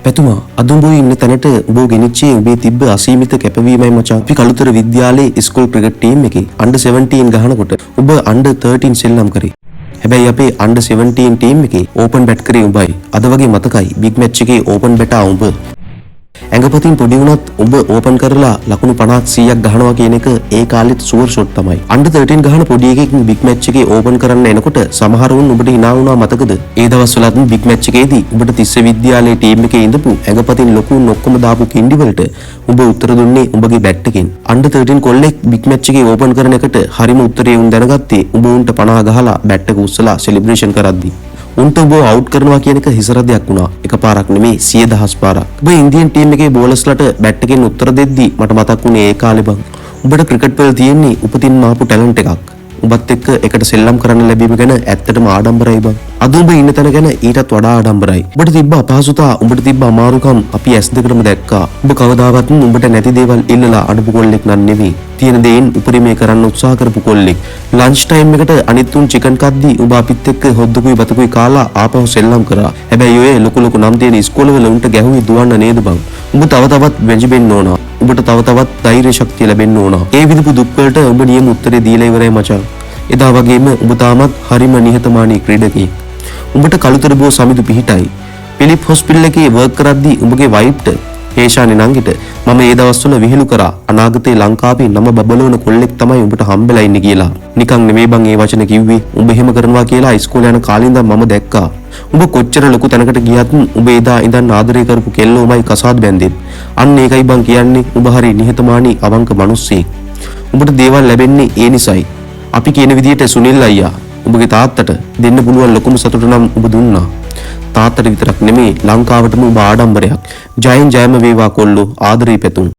පැතුමා අද උඹ ඉන්න තැනට උඹ ගෙනිච්චේ උඹේ තිබ්බ අසීමිත කැපවීමයි මචං. අපි කළුතර විද්‍යාලයේ ඉස්කෝල් ක්‍රිකට් ටීම් එකේ අන්ඩර් 17 ගහනකොට උඹ අන්ඩර් 13 සෙල්ලම් කරේ. හැබැයි අපේ අන්ඩර් 17 ටීම් එකේ ඕපන් බැට් කරේ උඹයි. අද වගේ මතකයි බිග් මැච් එකේ ඕපන් බැටා උඹ. ඇඟපතින් පොඩි වුණත් උඹ ඕපන් කරලා ලකුණු 50 100ක් ගහනවා කියන එක ඒ කාලෙත් සුවර් ෂොට් තමයි. අන්ඩර් 13 ගහන පොඩි එකෙක් බිග් මැච් එකේ ඕපන් කරන්න එනකොට සමහරවුන් උඹට hina වුණා මතකද? ඒ දවස්වලත් බිග් මැච් එකේදී උඹට තිස්ස විද්‍යාලයේ ටීම් එකේ ඉඳපු ඇඟපතින් ලොකු ඔක්කොම දාපු කින්ඩි වලට උඹ උත්තර දුන්නේ උඹගේ බැට් එකෙන්. අන්ඩර් 13 කොල්ලෙක් බිග් මැච් එකේ ඕපන් කරන එකට හරිම උත්තරේ උන් දැනගත්තේ උඹ උන්ට 50 ගහලා බැට් එක උස්සලා සෙලිබ්‍රේෂන් කරද්දි. උන්ට උඹ අවුට් කරනවා කියන එක හිසරදයක් වුණා. එකපාරක් නෙමෙයි 100,000 පාරක්. උඹ ඉන්දියන් ටීම් එකේ බෝලර්ස්ලට බැට් එකෙන් උත්තර දෙද්දි මට මතක් වුණේ ඒ කාලේ බං. උඹට ක්‍රිකට් වල තියෙන්නේ උපතින්ම ආපු ටැලන්ට් එකක්. උඹත් එක්ක එකට සෙල්ලම් කරන්න ලැබීම ගැන ඇත්තටම ආඩම්බරයි බං. අද උඹ ඉන්න තැන ගැන ඊටත් වඩා ආඩම්බරයි. උඹට තිබ්බ අපහසුතා, උඹට තිබ්බ අමාරුකම් අපි ඇස් දෙකටම දැක්කා. උඹ කවදාවත් උඹට නැති දේවල් ඉල්ලලා අඩපු කොල්ලෙක් නන් නෙවෙයි. තියෙන දේෙන් උපරිමේ කරන්න උත්සාහ කරපු කොල්ලෙක්. ලන්ච් ටයිම් එකට අනිත් උන් චිකන් කද්දි උඹ අපිත් එක්ක හොද්දකුයි බතකුයි කාලා ආපහු සෙල්ලම් කරා. හැබැයි ඔය ලොකු ලොකු නම් තියෙන ඉස්කෝලවල උන්ට ගැහුවේ දුවන්න නේද බං? උඹ තව තවත් වැජිබෙන්න ඕන. උඹට තව තවත් ධෛර්ය ශක්තිය ලැබෙන්න ඕන. ඒ විදිහපු දුක් වලට උඹ නියම උත්තරේ දීලා ඉවරයි මචං. එදා වගේම උඹ තාමත් හරිම නිහතමානී ක්‍රීඩකයෙක්. උඹට කළුතර බෝ සමිදු පිහිටයි. පිලිප් හොස්පිටල් එකේ වර්ක් කරද්දී උඹගේ වයිෆ්ට හේෂානි නංගිට මම ඒ දවස්වල විහිළු කරා අනාගතේ ලංකාවේ නම බබලවන කොල්ලෙක් තමයි උඹට හම්බෙලා ඉන්නේ කියලා. නිකන් නෙමෙයි බං ඒ වචන කිව්වේ. උඹ එහෙම කරනවා කියලා ඉස්කෝලේ යන කාලේ ඉඳන් මම දැක්කා. උඹ කොච්චර ලොකු තැනකට ගියත් උඹ එදා ඉඳන් ආදරය කරපු කෙල්ලෝමයි කසාද බැන්දෙත්. අන්න ඒකයි බං කියන්නේ උඹ හරි නිහතමානී අවංක මිනිස්සෙක්. උඹට දේවල් ලැබෙන්නේ ඒ නිසයි. අපි කියන විදිහට සුනිල් අයියා උඹගේ තාත්තට දෙන්න පුළුවන් ලොකුම සතුට නම් උඹ දුන්නා. තාත්තට විතරක් නෙමෙයි ලංකාවටම උඹ ආඩම්බරයක්. ජයෙන් ජයම වේවා කොල්ලෝ ආදරේ පැතුම්.